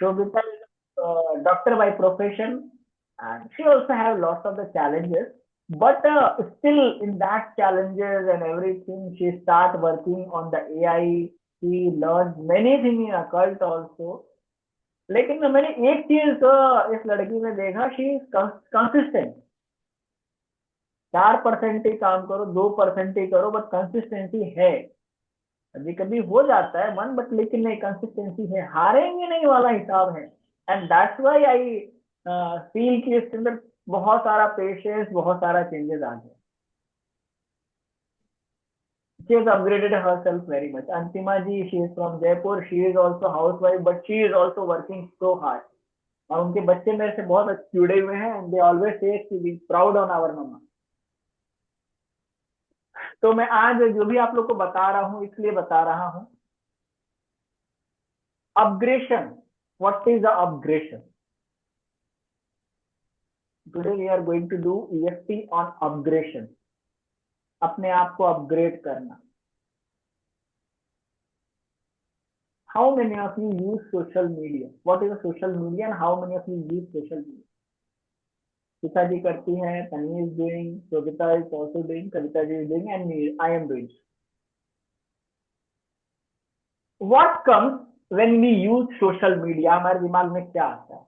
Shobita is a doctor by profession, and she also have lots of the challenges. But still, in that challenges and everything, she start working on the AI. She learned many things in occult also. लेकिन मैंने एक चीज इस लड़की में देखा, she is consistent. 4% ही काम करो, 2% ही करो, बट कंसिस्टेंसी है। कभी कभी हो जाता है मन, बट लेकिन नहीं, कंसिस्टेंसी है, हारेंगे नहीं वाला हिसाब है। And that's why I feel कि इसके अंदर बहुत सारा पेशेंस, बहुत सारा चेंजेस आ गए। She has upgraded herself very much. Antima ji, she is from Jaipur. She is also housewife, but she is also working so hard. और उनके बच्चे मेरे से बहुत अच्छे जुड़े हुए हैं, एंड दे ऑलवेज से कि वी प्राउड ऑन आवर मम्मा। तो मैं आज जो भी आप लोग को बता रहा हूँ, इसलिए बता रहा हूँ, aggression, what is the aggression. Today we are going to do EFT on aggression, अपने आप को अपग्रेड करना। How many of you use social media? What is a social media and how many of you use social media? Sita ji करती है, Tani is doing, Shobita is also doing, Kavita ji is doing, and I am doing. What comes when we use social media? हमारे दिमाग में क्या आता है?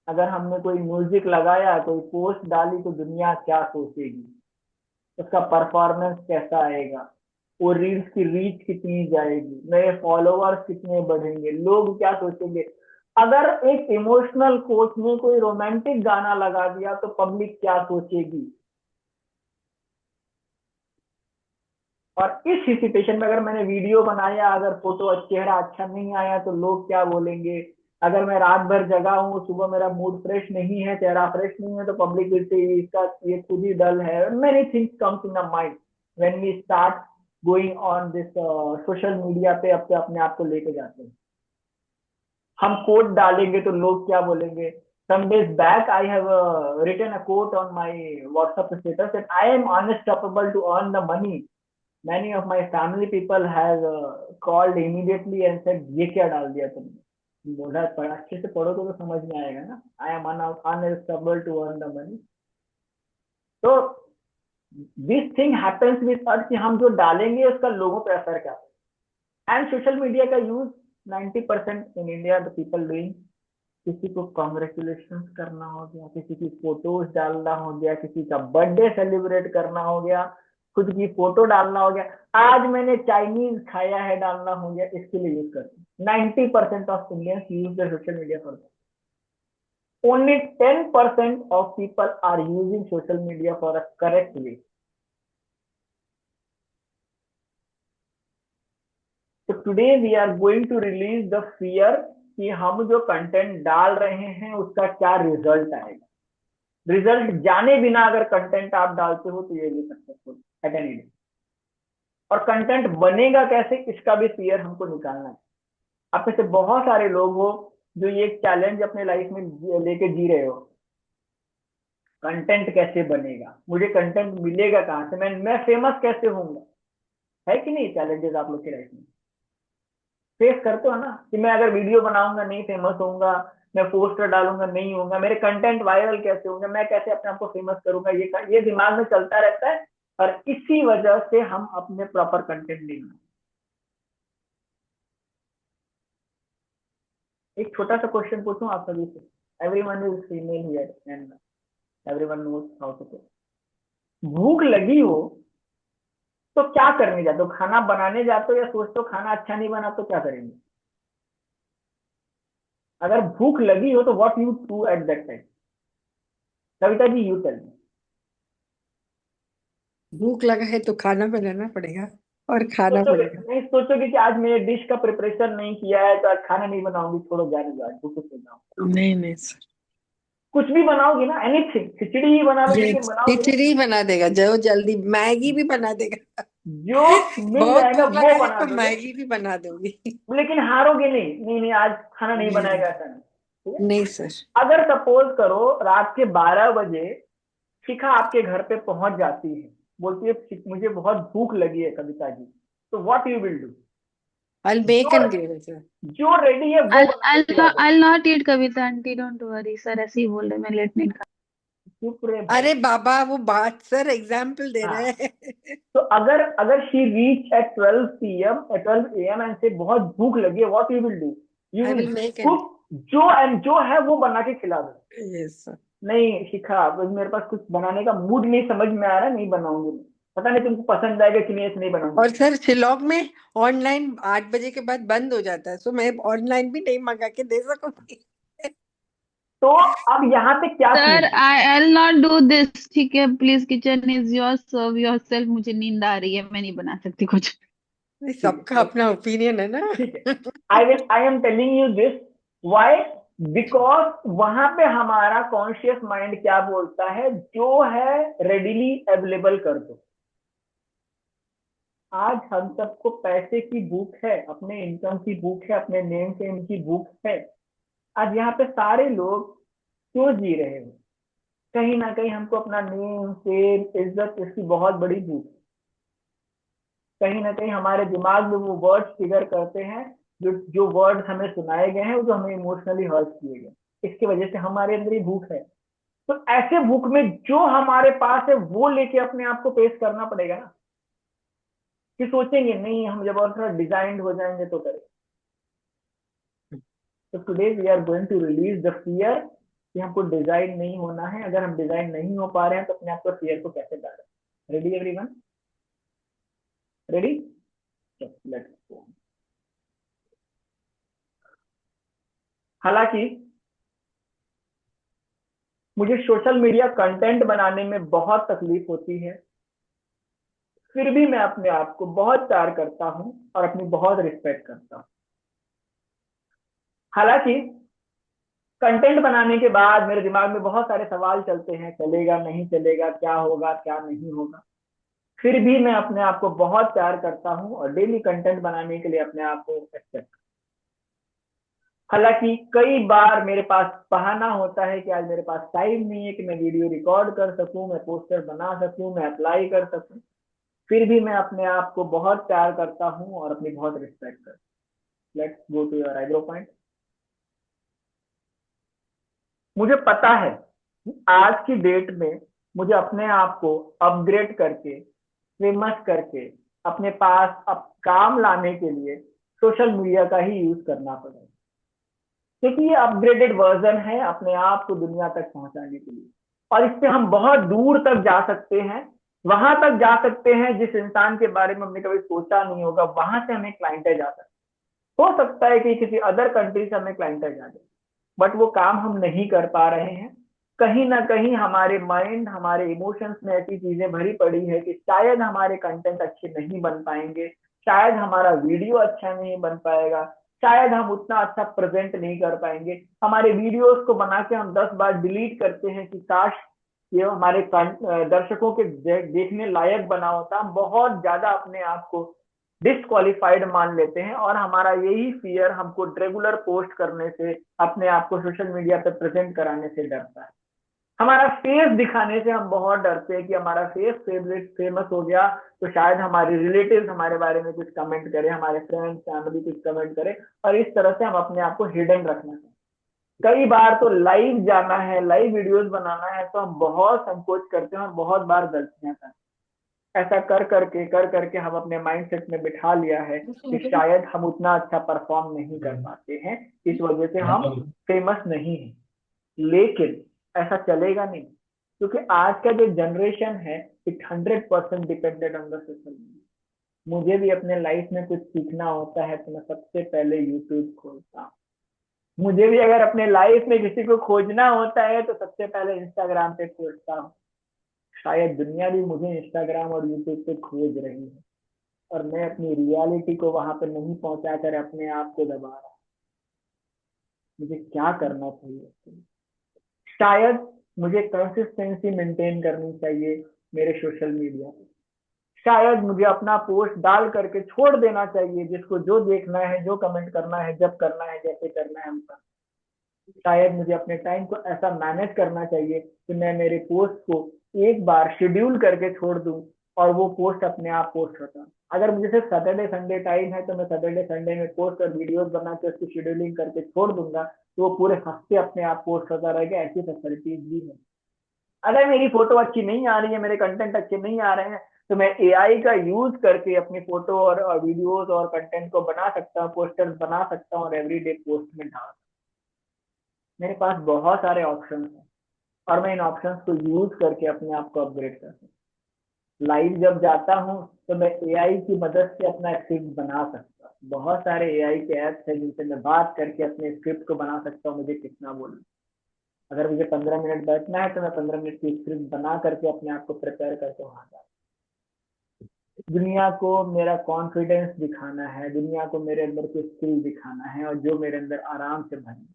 अगर हमने कोई म्यूजिक लगाया, कोई पोस्ट डाली, तो दुनिया क्या सोचेगी, उसका परफॉर्मेंस कैसा आएगा, वो रील्स की रीच कितनी जाएगी, मेरे फॉलोअर्स कितने बढ़ेंगे, लोग क्या सोचेंगे। अगर एक इमोशनल कोच ने कोई रोमांटिक गाना लगा दिया तो पब्लिक क्या सोचेगी। और इस सिचुएशन में अगर मैंने वीडियो बनाया, अगर फोटो चेहरा अच्छा नहीं आया तो लोग क्या बोलेंगे। अगर मैं रात भर जगा हूँ, सुबह मेरा मूड फ्रेश नहीं है, चेहरा फ्रेश नहीं है, तो पब्लिक विल से इसका ये खुद ही डल है। Many things comes in the mind when we start going on this social media पे अपने आप को लेके जाते हैं। हम कोट डालेंगे तो लोग क्या बोलेंगे। Some days back, I have written a quote on my WhatsApp status that I am unstoppable to earn the money. Many of my family people have called immediately and said, ये क्या डाल दिया तुमने। बोला अच्छे से पढ़ो तो समझ में आएगा ना। I am unstoppable to earn the money. तो this thing happens with us कि हम जो डालेंगे उसका लोगों पे असर क्या है। एंड सोशल मीडिया का use 90% in India the people doing. किसी को कॉन्ग्रेचुलेशन करना हो गया, किसी की फोटोज डालना हो गया, किसी का बर्थडे सेलिब्रेट करना हो गया, खुद की फोटो डालना हो गया, आज मैंने चाइनीज खाया है डालना हो गया, इसके लिए यूज करते हैं। 90% of Indians use the social media for that. Only 10% of people are using social media for a correct way. So today we are going to release the fear कि हम जो कंटेंट डाल रहे हैं उसका क्या रिजल्ट आएगा। रिजल्ट जाने बिना अगर कंटेंट आप डालते हो तो ये भी सक्सेसफुल एट एनी डे। और कंटेंट बनेगा कैसे, इसका भी फियर हमको निकालना है। आप में से बहुत सारे लोग हो जो ये चैलेंज अपने लाइफ में लेके जी रहे हो, कंटेंट कैसे बनेगा, मुझे कंटेंट मिलेगा कहां से, मैं फेमस कैसे होऊंगा। है कि नहीं चैलेंजेस आप लोग की लाइफ में फेस करते हो ना, कि मैं अगर वीडियो बनाऊंगा नहीं फेमस होऊंगा, मैं पोस्टर डालूंगा नहीं होगा, मेरे कंटेंट वायरल कैसे होंगे, मैं कैसे अपने आप को फेमस करूंगा, ये दिमाग में चलता रहता है। और इसी वजह से हम अपने प्रॉपर कंटेंट नहीं बनाते। एक छोटा सा क्वेश्चन पूछूं आप सभी से। Everyone is female here and everyone knows how to cook. भूख लगी हो तो क्या करने जाते हो, खाना बनाने जाते हो या सोचते हो खाना अच्छा नहीं बना तो क्या करेंगे। अगर भूख लगी हो तो what you do at that time. Kavita ji you tell me. भूख लगा है तो खाना बनाना पड़ेगा और खाना सोचोगे पड़ेगा। नहीं, सोचोगे कि आज मैंने डिश का प्रिपरेशन नहीं किया है तो आज खाना नहीं बनाऊंगी, छोड़ो जाने दो, आज भूख से जाओ। नहीं नहीं सर, कुछ भी बनाओगी ना, एनीथिंग, खिचड़ी ही बना लो ये लेकिन बनाओगे ना। खिचड़ी बना देगा जो जल्दी, मैगी भी बना देगा। जो मिल बहुत जाएगा भूख वो लगा है बना तो दोगे, मैगी भी बना दूंगी। लेकिन हारोगे नहीं, नहीं नहीं आज खाना नहीं नहीं बनाएगा, नहीं ऐसा नहीं, ठीक है। नहीं सर। अगर सपोज करो रात के 12 बजे शिखा आपके घर पे पहुंच जाती है, बोलती है मुझे बहुत भूख लगी है कविता जी, तो what you will do. I'll make जो and give it. जो रेडी है वो बना के खिला दो। I'll not eat Kavita aunty, don't worry sir, ऐसे ही बोल रहे, मैं लेट नहीं खा। चुप रे भाई। अरे बाबा, वो बात सर एग्जाम्पल दे हाँ, रहे हैं। तो अगर अगर she reach at 12 PM and से बहुत भूख लगी है, what you will do? You I will will make and cook जो है वो बना के खिला दो। yes sir. नहीं शिखा, बस मेरे पास कुछ बनाने का मूड नहीं समझ में आ रहा, नहीं बनाऊंगी मैं। पता नहीं तुमको पसंद आएगा कि नहीं, ऐसे नहीं बनाऊंगी। और सर शिलोंग में ऑनलाइन 8 बजे के बाद बंद हो जाता है, सो मैं ऑनलाइन भी नहीं मंगा के दे सकूंगी। तो अब यहाँ पे क्या सर चीज है? I'll not do this, ठीक है, please kitchen is your, serve yourself, मुझे नींद आ रही है, मैं नहीं बना सकती कुछ। सबका अपना ओपिनियन है ना। ठीक है, I am telling you this why, because वहां पे हमारा कॉन्शियस माइंड क्या बोलता है, जो है रेडिली अवेलेबल कर दो। आज हम सबको पैसे की भूख है, अपने इनकम की भूख है, अपने नेम फेम की भूख है। आज यहाँ पे सारे लोग क्यों जी रहे हैं? कहीं ना कहीं हमको अपना नेम फेम इज्जत, इसकी बहुत बड़ी भूख है। कहीं ना कहीं हमारे दिमाग में वो वर्ड्स फिगर करते हैं, जो जो वर्ड्स हमें सुनाए गए हैं, वो जो हमें इमोशनली हर्ट किए गए, इसकी वजह से हमारे अंदर ही भूख है। तो ऐसे भूख में जो हमारे पास है वो लेके अपने आप को पेश करना पड़ेगा ना। कि सोचेंगे नहीं, हम जब और थोड़ा डिजाइंड हो जाएंगे तो करें। तो today we are going to release the fear कि हमको डिजाइन नहीं होना है। अगर हम डिजाइन नहीं हो पा रहे हैं तो अपने आप को फियर को कैसे डालें? Ready everyone? Ready? Let's go. हालांकि मुझे सोशल मीडिया कंटेंट बनाने में बहुत तकलीफ होती है, फिर भी मैं अपने आप को बहुत प्यार करता हूं और अपनी बहुत रिस्पेक्ट करता हूं। हालांकि कंटेंट बनाने के बाद मेरे दिमाग में बहुत सारे सवाल चलते हैं, चलेगा नहीं चलेगा, क्या होगा क्या नहीं होगा। फिर भी मैं अपने आप को बहुत प्यार करता हूं और डेली कंटेंट बनाने के लिए अपने आप को एक्सेप्ट। हालांकि कई बार मेरे पास बहाना होता है कि आज मेरे पास टाइम नहीं है कि मैं वीडियो रिकॉर्ड कर सकूं, मैं पोस्टर बना सकूं, मैं अप्लाई कर सकूं। फिर भी मैं अपने आप को बहुत प्यार करता हूं और अपनी बहुत रिस्पेक्ट करता हूं। Let's go to your eyebrow point. मुझे पता है आज की डेट में मुझे अपने आप को अपग्रेड करके, फेमस करके, अपने पास अब काम लाने के लिए सोशल मीडिया का ही यूज करना पड़ेगा, क्योंकि ये अपग्रेडेड वर्जन है अपने आप को दुनिया तक पहुंचाने के लिए। और इससे हम बहुत दूर तक जा सकते हैं, वहां तक जा सकते हैं जिस इंसान के बारे में हमने कभी सोचा नहीं होगा, वहां से हमें क्लाइंटेज आ सकते। हो सकता है कि किसी अदर कंट्री से हमें क्लाइंटेज आ जाए, बट वो काम हम नहीं कर पा रहे हैं। कहीं ना कहीं हमारे माइंड, हमारे इमोशंस में ऐसी चीजें भरी पड़ी है कि शायद हमारे कंटेंट अच्छे नहीं बन पाएंगे, शायद हमारा वीडियो अच्छा नहीं बन पाएगा, शायद हम उतना अच्छा प्रेजेंट नहीं कर पाएंगे। हमारे वीडियोस को बना के हम 10 बार डिलीट करते हैं कि काश ये हमारे दर्शकों के देखने लायक बना होता। हम बहुत ज्यादा अपने आप को डिस्क्वालिफाइड मान लेते हैं और हमारा यही फियर हमको रेगुलर पोस्ट करने से, अपने आप को सोशल मीडिया पे प्रेजेंट कराने से डरता है। हमारा फेस दिखाने से हम बहुत डरते हैं कि हमारा फेस फेवरेट फेमस हो गया तो शायद हमारे रिलेटिव्स हमारे बारे में कुछ कमेंट करें, हमारे फ्रेंड्स फैमिली कुछ कमेंट करें, और इस तरह से हम अपने आप को हिडन रखना चाहते हैं। कई बार तो लाइव जाना है, लाइव वीडियोस बनाना है, तो हम बहुत संकोच करते हैं और बहुत बार गलतियां करते हैं। ऐसा कर करके हम अपने माइंडसेट में बिठा लिया है कि शायद हम उतना अच्छा परफॉर्म नहीं कर पाते हैं, इस वजह से हम फेमस नहीं हैं। लेकिन ऐसा चलेगा नहीं, क्योंकि आज का जो जनरेशन है it 100% depended on the social media. मुझे भी अपने लाइफ में कुछ सीखना होता है तो मैं सबसे पहले यूट्यूब खोलता हूँ। मुझे भी अगर अपने लाइफ में किसी को खोजना होता है तो सबसे पहले इंस्टाग्राम पे खोजता हूँ। शायद दुनिया भी मुझे इंस्टाग्राम और यूट्यूब पे खोज रही है और मैं अपनी रियलिटी को वहां पर नहीं पहुंचा कर अपने आप को दबा रहा हूँ। मुझे क्या करना चाहिए? शायद मुझे कंसिस्टेंसी मेंटेन करनी चाहिए मेरे सोशल मीडिया पे। शायद मुझे अपना पोस्ट डाल करके छोड़ देना चाहिए, जिसको जो देखना है, जो कमेंट करना है, जब करना है, जैसे करना है हमका। शायद मुझे अपने टाइम को ऐसा मैनेज करना चाहिए कि मैं मेरे पोस्ट को एक बार शेड्यूल करके छोड़ दूं और वो पोस्ट अपने आप पोस्ट होता। अगर मुझे सिर्फ सैटरडे संडे टाइम है तो मैं सैटरडे संडे में पोस्ट और वीडियोस बना के उसकी शेड्यूलिंग करके छोड़ दूंगा, तो वो पूरे हफ्ते अपने आप पोस्ट होता रहेगा। ऐसी फैसिलिटीज भी है। अगर मेरी फोटो अच्छी नहीं आ रही है, मेरे कंटेंट अच्छे नहीं आ रहे हैं, तो मैं एआई का यूज करके अपनी फोटो और वीडियोस और कंटेंट को बना सकता हूँ, पोस्टर्स बना सकता हूँ और एवरीडे पोस्ट में डाल। मेरे पास बहुत सारे ऑप्शन हैं और मैं इन ऑप्शंस को यूज करके अपने आप को अपग्रेड कर सकता हूँ। लाइव जब जाता हूँ तो मैं एआई की मदद से अपना स्क्रिप्ट बना सकता हूँ। बहुत सारे एआई के ऐप्स हैं जिनसे मैं बात करके अपने स्क्रिप्ट को बना सकता हूँ, मुझे कितना बोलना। अगर मुझे 15 मिनट बैठना है तो मैं 15 मिनट की स्क्रिप्ट बना करके अपने आप को प्रिपेयर करके वहां जाता हूँ। दुनिया को मेरा कॉन्फिडेंस दिखाना है, दुनिया को मेरे अंदर की स्किल दिखाना है, और जो मेरे अंदर आराम से भरना,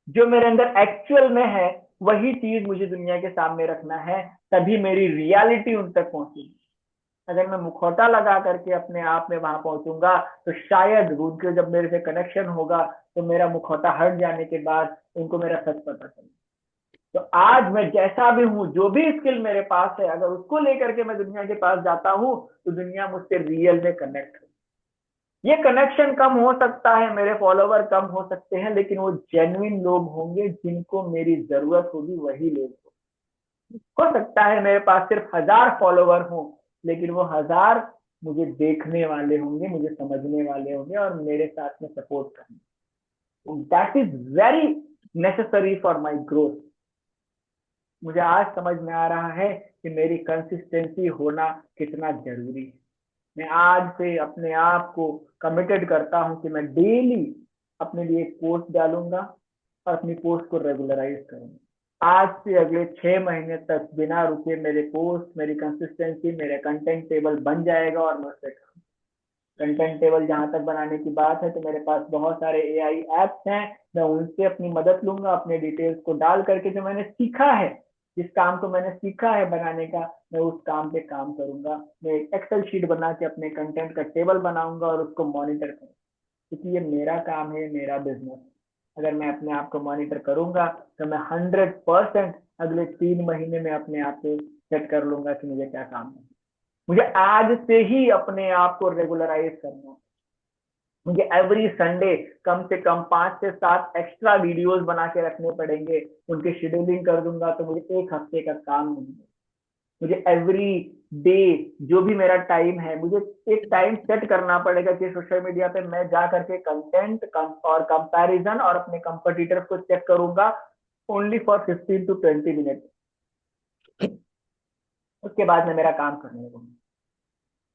जो मेरे अंदर एक्चुअल में है, वही चीज मुझे दुनिया के सामने रखना है। तभी मेरी रियलिटी उन तक पहुंचेगी। अगर मैं मुखौटा लगा करके अपने आप में वहां पहुंचूंगा तो शायद उनके जब मेरे से कनेक्शन होगा तो मेरा मुखौटा हट जाने के बाद उनको मेरा सच पता चले। तो आज मैं जैसा भी हूँ, जो भी स्किल मेरे पास है, अगर उसको लेकर के मैं दुनिया के पास जाता हूँ तो दुनिया मुझसे रियल में कनेक्ट हो। ये कनेक्शन कम हो सकता है, मेरे फॉलोवर कम हो सकते हैं, लेकिन वो जेन्युइन लोग होंगे जिनको मेरी जरूरत होगी, वही लोग। हो सकता है मेरे पास सिर्फ 1000 फॉलोवर हो, लेकिन वो 1000 मुझे देखने वाले होंगे, मुझे समझने वाले होंगे और मेरे साथ में सपोर्ट करेंगे। That is very necessary for my growth. मुझे आज समझ में आ रहा है कि मेरी कंसिस्टेंसी होना कितना जरूरी है। मैं आज से अपने आप को कमिटेड करता हूं कि मैं डेली अपने लिए एक पोस्ट डालूंगा और अपनी पोस्ट को रेगुलराइज करूंगा। आज से अगले 6 महीने तक बिना रुके मेरे पोस्ट, मेरी कंसिस्टेंसी, मेरे कंटेंट टेबल बन जाएगा और मैं उससे कंटेंट टेबल जहां तक बनाने की बात है तो मेरे पास बहुत सारे एआई एप्स हैं। मैं उनसे अपनी मदद लूंगा, अपने डिटेल्स को डाल करके जो मैंने सीखा है, जिस काम को मैंने सीखा है बनाने का, मैं उस काम पे काम करूंगा। मैं एक एक्सेल शीट बना के अपने कंटेंट का टेबल बनाऊंगा और उसको मॉनिटर करूंगा, क्योंकि ये मेरा काम है, मेरा बिजनेस। अगर मैं अपने आप को मॉनिटर करूंगा तो मैं 100% अगले 3 महीने में अपने आप को सेट कर लूंगा कि मुझे क्या काम है। मुझे आज से ही अपने आप को रेगुलराइज करना है। मुझे एवरी संडे कम से कम 5 से 7 एक्स्ट्रा वीडियोस बना के रखने पड़ेंगे। उनकी शेड्यूलिंग कर दूंगा तो मुझे एक हफ्ते का काम नहीं है। मुझे एवरी डे जो भी मेरा टाइम है, मुझे एक टाइम सेट करना पड़ेगा कि सोशल मीडिया पे मैं जा करके कंटेंट और कंपैरिजन और अपने कंपटीटर्स को चेक करूंगा ओनली फॉर 15 to 20 मिनट। उसके बाद मैं मेरा काम करने लगूंगा।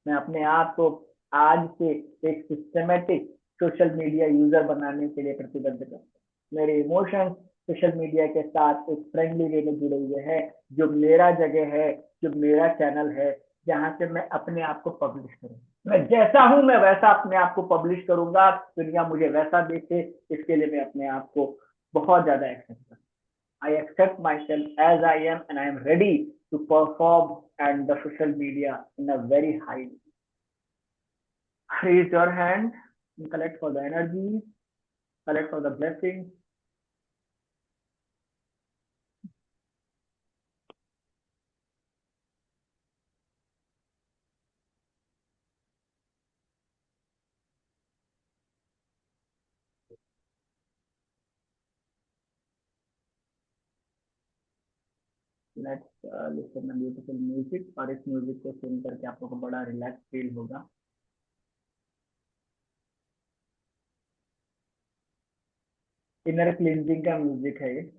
मैं अपने आप को आज से एक सिस्टमेटिक सोशल मीडिया यूजर बनाने के लिए प्रतिबद्ध करता हूँ। मेरे इमोशंस सोशल मीडिया के साथ एक फ्रेंडली वे में जुड़े हुए हैं। जो मेरा जगह है, जो मेरा चैनल है, जहां से मैं अपने आप को पब्लिश करूँ। मैं जैसा हूं मैं वैसा अपने आप को पब्लिश करूंगा, दुनिया मुझे वैसा देखे। इसके लिए मैं अपने आप को बहुत ज्यादा एक्सेप्ट करूँ। I accept myself as I am and I am ready to perform at the social media in a very high. Raise your hand and collect for the energy, collect for the blessings. Let's listen to beautiful music और इस music को सुन करके आप लोगों को बड़ा relax feel होगा। Inner cleansing का म्यूजिक है ये।